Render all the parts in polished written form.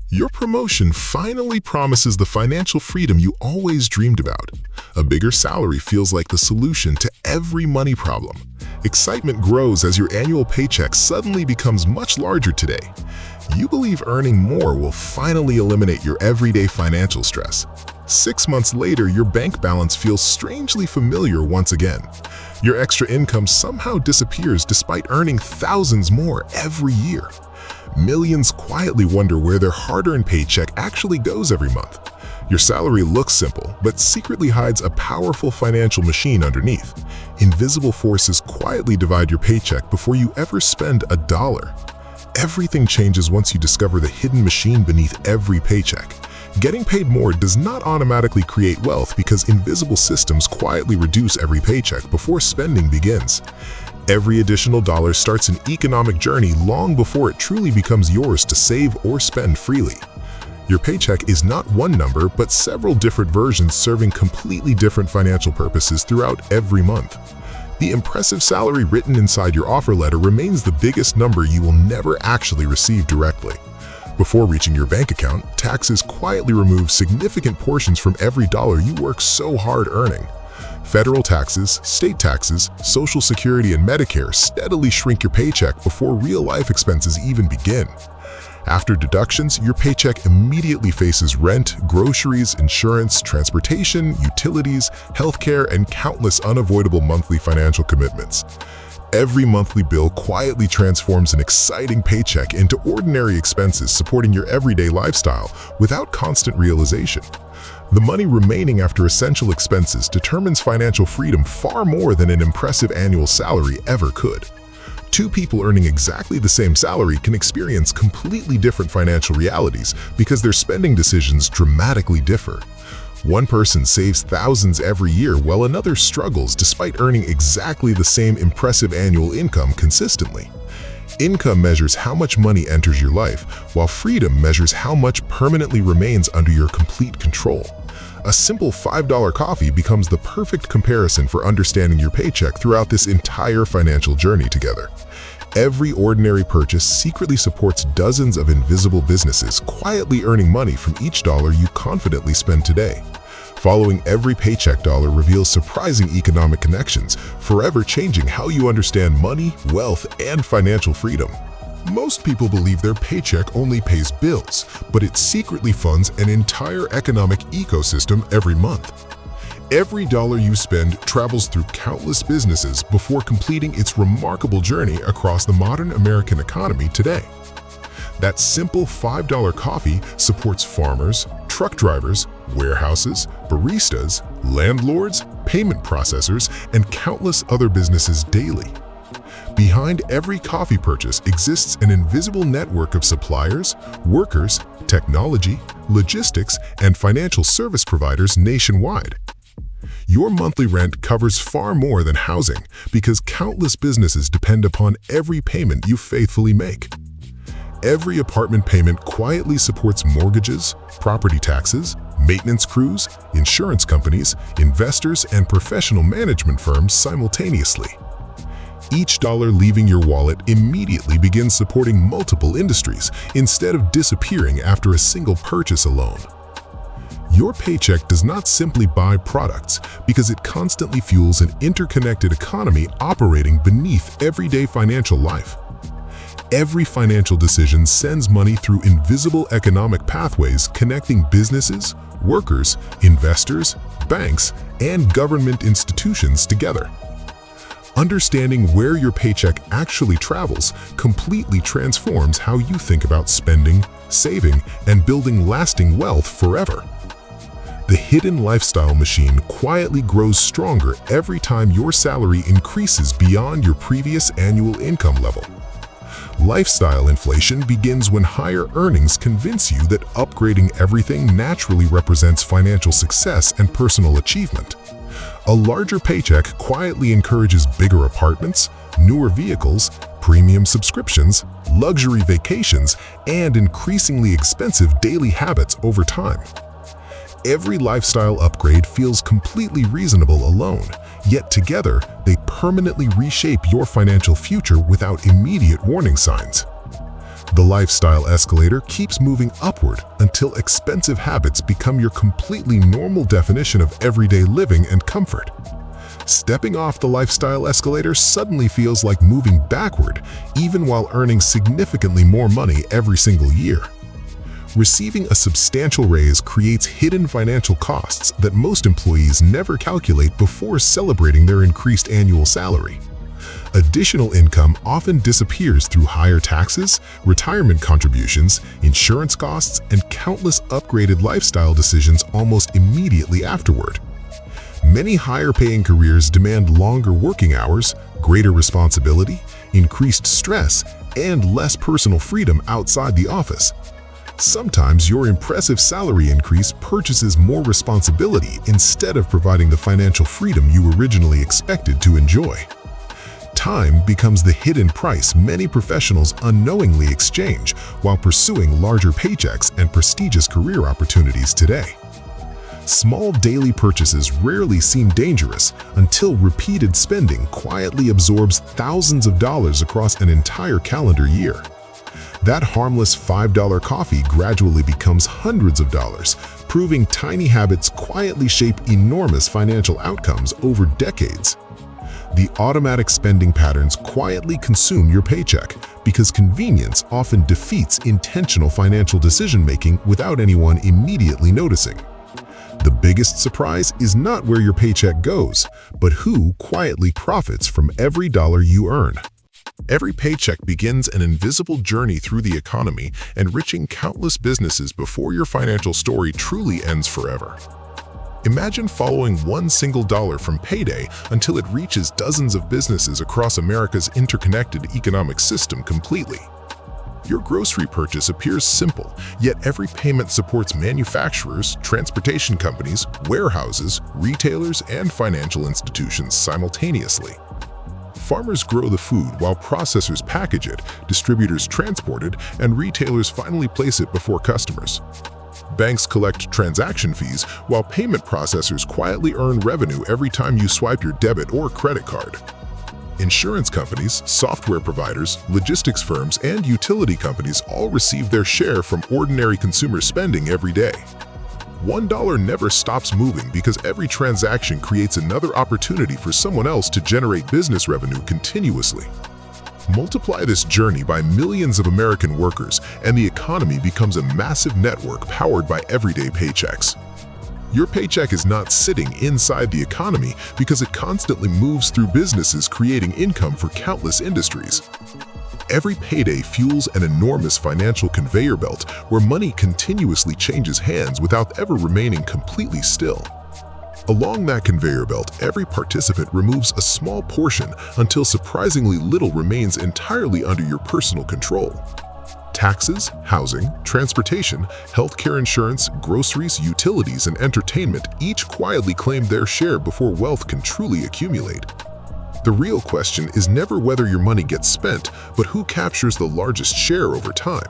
Your promotion finally promises the financial freedom you always dreamed about. A bigger salary feels like the solution to every money problem. Excitement grows as your annual paycheck suddenly becomes much larger today. You believe earning more will finally eliminate your everyday financial stress. 6 months later, your bank balance feels strangely familiar once again. Your extra income somehow disappears despite earning thousands more every year. Millions quietly wonder where their hard-earned paycheck actually goes every month. Your salary looks simple, but secretly hides a powerful financial machine underneath. Invisible forces quietly divide your paycheck before you ever spend a dollar. Everything changes once you discover the hidden machine beneath every paycheck. Getting paid more does not automatically create wealth because invisible systems quietly reduce every paycheck before spending begins. Every additional dollar starts an economic journey long before it truly becomes yours to save or spend freely. Your paycheck is not one number, but several different versions serving completely different financial purposes throughout every month. The impressive salary written inside your offer letter remains the biggest number you will never actually receive directly. Before reaching your bank account, taxes quietly remove significant portions from every dollar you work so hard earning. Federal taxes, state taxes, Social Security, and Medicare steadily shrink your paycheck before real-life expenses even begin. After deductions, your paycheck immediately faces rent, groceries, insurance, transportation, utilities, healthcare, and countless unavoidable monthly financial commitments. Every monthly bill quietly transforms an exciting paycheck into ordinary expenses supporting your everyday lifestyle without constant realization. The money remaining after essential expenses determines financial freedom far more than an impressive annual salary ever could. Two people earning exactly the same salary can experience completely different financial realities because their spending decisions dramatically differ. One person saves thousands every year while another struggles despite earning exactly the same impressive annual income consistently. Income measures how much money enters your life, while freedom measures how much permanently remains under your complete control. A simple $5 coffee becomes the perfect comparison for understanding your paycheck throughout this entire financial journey together. Every ordinary purchase secretly supports dozens of invisible businesses, quietly earning money from each dollar you confidently spend today. Following every paycheck dollar reveals surprising economic connections, forever changing how you understand money, wealth, and financial freedom. Most people believe their paycheck only pays bills, but it secretly funds an entire economic ecosystem every month. Every dollar you spend travels through countless businesses before completing its remarkable journey across the modern American economy today. That simple $5 coffee supports farmers, truck drivers, warehouses, baristas, landlords, payment processors, and countless other businesses daily. Behind every coffee purchase exists an invisible network of suppliers, workers, technology, logistics, and financial service providers nationwide. Your monthly rent covers far more than housing because countless businesses depend upon every payment you faithfully make. Every apartment payment quietly supports mortgages, property taxes, maintenance crews, insurance companies, investors, and professional management firms simultaneously. Each dollar leaving your wallet immediately begins supporting multiple industries instead of disappearing after a single purchase alone. Your paycheck does not simply buy products because it constantly fuels an interconnected economy operating beneath everyday financial life. Every financial decision sends money through invisible economic pathways connecting businesses, workers, investors, banks, and government institutions together. Understanding where your paycheck actually travels completely transforms how you think about spending, saving, and building lasting wealth forever. The hidden lifestyle machine quietly grows stronger every time your salary increases beyond your previous annual income level. Lifestyle inflation begins when higher earnings convince you that upgrading everything naturally represents financial success and personal achievement. A larger paycheck quietly encourages bigger apartments, newer vehicles, premium subscriptions, luxury vacations, and increasingly expensive daily habits over time. Every lifestyle upgrade feels completely reasonable alone, yet together they permanently reshape your financial future without immediate warning signs. The lifestyle escalator keeps moving upward until expensive habits become your completely normal definition of everyday living and comfort. Stepping off the lifestyle escalator suddenly feels like moving backward, even while earning significantly more money every single year. Receiving a substantial raise creates hidden financial costs that most employees never calculate before celebrating their increased annual salary. Additional income often disappears through higher taxes, retirement contributions, insurance costs, and countless upgraded lifestyle decisions almost immediately afterward. Many higher-paying careers demand longer working hours, greater responsibility, increased stress, and less personal freedom outside the office. Sometimes your impressive salary increase purchases more responsibility instead of providing the financial freedom you originally expected to enjoy. Time becomes the hidden price many professionals unknowingly exchange while pursuing larger paychecks and prestigious career opportunities today. Small daily purchases rarely seem dangerous until repeated spending quietly absorbs thousands of dollars across an entire calendar year. That harmless $5 coffee gradually becomes hundreds of dollars, proving tiny habits quietly shape enormous financial outcomes over decades. The automatic spending patterns quietly consume your paycheck because convenience often defeats intentional financial decision-making without anyone immediately noticing. The biggest surprise is not where your paycheck goes, but who quietly profits from every dollar you earn. Every paycheck begins an invisible journey through the economy, enriching countless businesses before your financial story truly ends forever. Imagine following one single dollar from payday until it reaches dozens of businesses across America's interconnected economic system completely. Your grocery purchase appears simple, yet every payment supports manufacturers, transportation companies, warehouses, retailers, and financial institutions simultaneously. Farmers grow the food while processors package it, distributors transport it, and retailers finally place it before customers. Banks collect transaction fees while payment processors quietly earn revenue every time you swipe your debit or credit card. Insurance companies, software providers, logistics firms, and utility companies all receive their share from ordinary consumer spending every day. $1 never stops moving because every transaction creates another opportunity for someone else to generate business revenue continuously. Multiply this journey by millions of American workers, and the economy becomes a massive network powered by everyday paychecks. Your paycheck is not sitting inside the economy because it constantly moves through businesses creating income for countless industries. Every payday fuels an enormous financial conveyor belt where money continuously changes hands without ever remaining completely still. Along that conveyor belt, every participant removes a small portion until surprisingly little remains entirely under your personal control. Taxes, housing, transportation, healthcare insurance, groceries, utilities, and entertainment each quietly claim their share before wealth can truly accumulate. The real question is never whether your money gets spent, but who captures the largest share over time.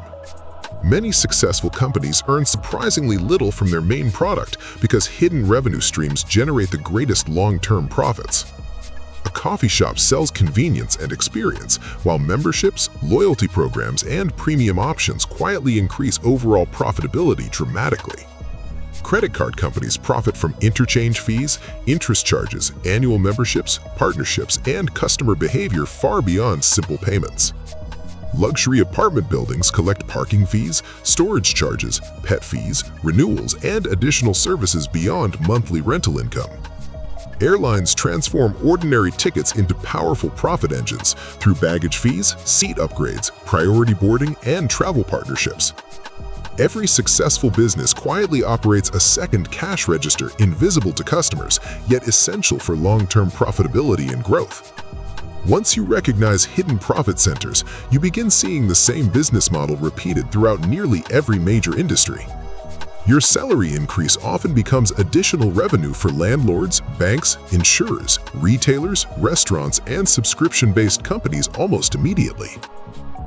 Many successful companies earn surprisingly little from their main product because hidden revenue streams generate the greatest long-term profits. A coffee shop sells convenience and experience, while memberships, loyalty programs, and premium options quietly increase overall profitability dramatically. Credit card companies profit from interchange fees, interest charges, annual memberships, partnerships, and customer behavior far beyond simple payments. Luxury apartment buildings collect parking fees, storage charges, pet fees, renewals, and additional services beyond monthly rental income. Airlines transform ordinary tickets into powerful profit engines through baggage fees, seat upgrades, priority boarding, and travel partnerships. Every successful business quietly operates a second cash register invisible to customers, yet essential for long-term profitability and growth. Once you recognize hidden profit centers, you begin seeing the same business model repeated throughout nearly every major industry. Your salary increase often becomes additional revenue for landlords, banks, insurers, retailers, restaurants, and subscription-based companies almost immediately.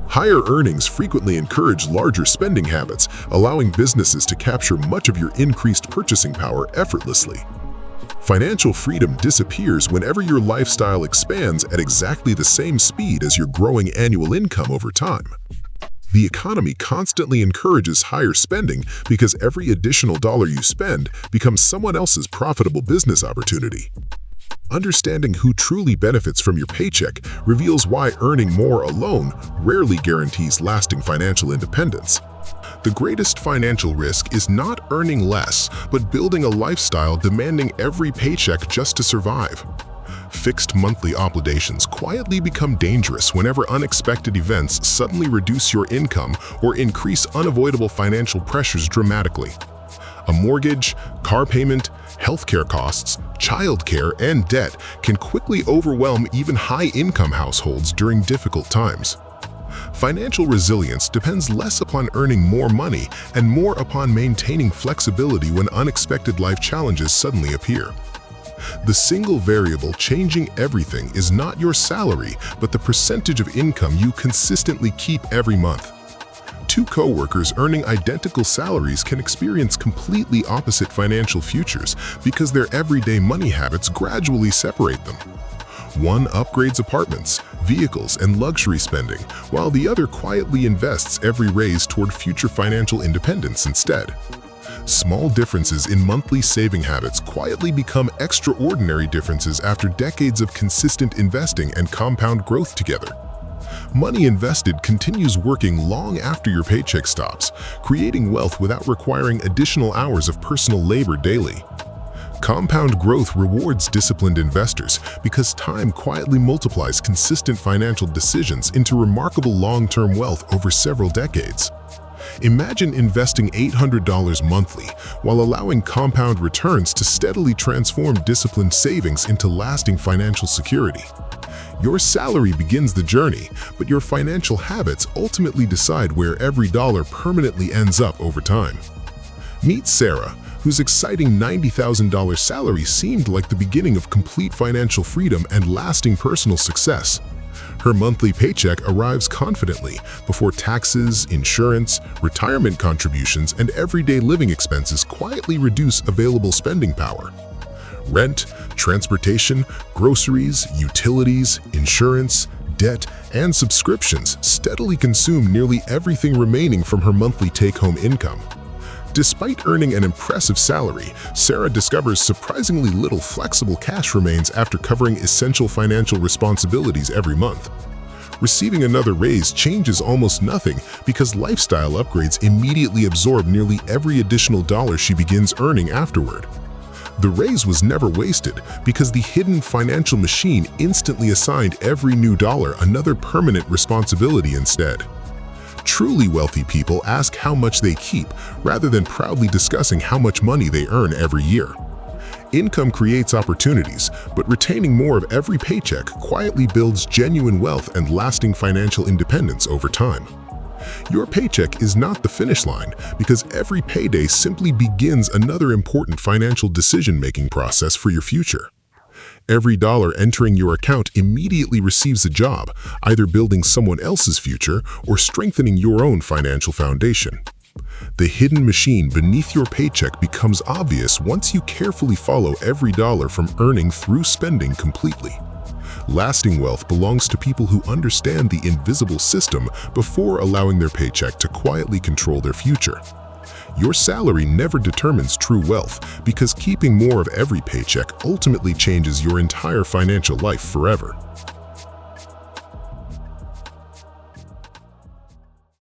Higher earnings frequently encourage larger spending habits, allowing businesses to capture much of your increased purchasing power effortlessly. Financial freedom disappears whenever your lifestyle expands at exactly the same speed as your growing annual income over time. The economy constantly encourages higher spending because every additional dollar you spend becomes someone else's profitable business opportunity. Understanding who truly benefits from your paycheck reveals why earning more alone rarely guarantees lasting financial independence. The greatest financial risk is not earning less, but building a lifestyle demanding every paycheck just to survive. Fixed monthly obligations quietly become dangerous whenever unexpected events suddenly reduce your income or increase unavoidable financial pressures dramatically. A mortgage, car payment, healthcare costs, childcare, and debt can quickly overwhelm even high-income households during difficult times. Financial resilience depends less upon earning more money and more upon maintaining flexibility when unexpected life challenges suddenly appear. The single variable changing everything is not your salary, but the percentage of income you consistently keep every month. Two co-workers earning identical salaries can experience completely opposite financial futures because their everyday money habits gradually separate them. One upgrades apartments, vehicles, and luxury spending, while the other quietly invests every raise toward future financial independence instead. Small differences in monthly saving habits quietly become extraordinary differences after decades of consistent investing and compound growth together. Money invested continues working long after your paycheck stops, creating wealth without requiring additional hours of personal labor daily. Compound growth rewards disciplined investors because time quietly multiplies consistent financial decisions into remarkable long-term wealth over several decades. Imagine investing $800 monthly while allowing compound returns to steadily transform disciplined savings into lasting financial security. Your salary begins the journey, but your financial habits ultimately decide where every dollar permanently ends up over time. Meet Sarah, whose exciting $90,000 salary seemed like the beginning of complete financial freedom and lasting personal success. Her monthly paycheck arrives confidently before taxes, insurance, retirement contributions, and everyday living expenses quietly reduce available spending power. Rent, transportation, groceries, utilities, insurance, debt, and subscriptions steadily consume nearly everything remaining from her monthly take-home income. Despite earning an impressive salary, Sarah discovers surprisingly little flexible cash remains after covering essential financial responsibilities every month. Receiving another raise changes almost nothing because lifestyle upgrades immediately absorb nearly every additional dollar she begins earning afterward. The raise was never wasted because the hidden financial machine instantly assigned every new dollar another permanent responsibility instead. Truly wealthy people ask how much they keep rather than proudly discussing how much money they earn every year. Income creates opportunities, but retaining more of every paycheck quietly builds genuine wealth and lasting financial independence over time. Your paycheck is not the finish line because every payday simply begins another important financial decision-making process for your future. Every dollar entering your account immediately receives a job, either building someone else's future or strengthening your own financial foundation. The hidden machine beneath your paycheck becomes obvious once you carefully follow every dollar from earning through spending completely. Lasting wealth belongs to people who understand the invisible system before allowing their paycheck to quietly control their future. Your salary never determines true wealth because keeping more of every paycheck ultimately changes your entire financial life forever.